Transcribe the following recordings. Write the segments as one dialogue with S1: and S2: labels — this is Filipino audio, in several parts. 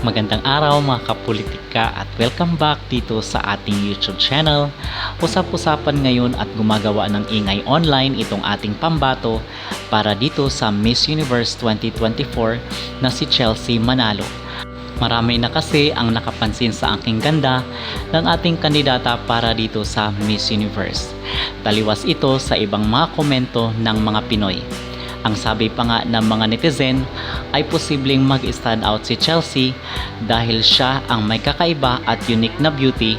S1: Magandang araw mga kapolitika at welcome back dito sa ating YouTube channel. Usap-usapan ngayon at gumagawa ng ingay online itong ating pambato para dito sa Miss Universe 2024 na si Chelsea Manalo. Marami na kasi ang nakapansin sa aking ganda ng ating kandidata para dito sa Miss Universe. Taliwas ito sa ibang mga komento ng mga Pinoy. Ang sabi pa nga ng mga netizen ay posibleng mag-stand out si Chelsea dahil siya ang may kakaiba at unique na beauty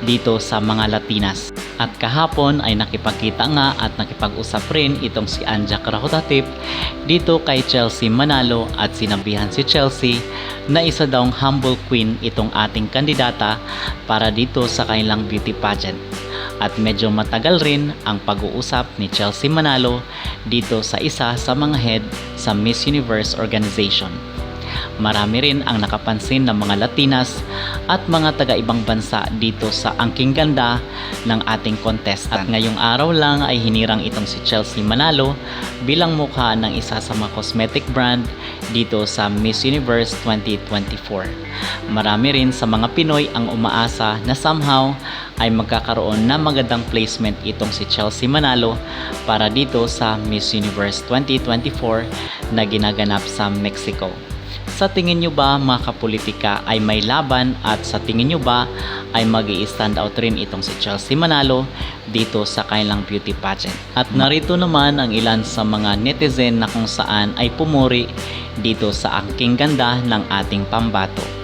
S1: dito sa mga Latinas. At kahapon ay nakipagkita nga at nakipag-usap rin itong si Anja Karahutatip dito kay Chelsea Manalo at sinabihan si Chelsea na isa daw humble queen itong ating kandidata para dito sa kanilang beauty pageant. At medyo matagal rin ang pag-uusap ni Chelsea Manalo dito sa isa sa mga head sa Miss Universe organization. Marami rin ang nakapansin ng mga Latinas at mga taga-ibang bansa dito sa angking ganda ng ating contestant. At ngayong araw lang ay hinirang itong si Chelsea Manalo bilang mukha ng isa sa mga cosmetic brand dito sa Miss Universe 2024. Marami rin sa mga Pinoy ang umaasa na somehow ay magkakaroon na magandang placement itong si Chelsea Manalo para dito sa Miss Universe 2024 na ginaganap sa Mexico. Sa tingin nyo ba mga kapolitika ay may laban at sa tingin nyo ba ay mag-i-stand out rin itong si Chelsea Manalo dito sa kanilang beauty pageant? At narito naman ang ilan sa mga netizen na kung saan ay pumuri dito sa angking ganda ng ating pambato.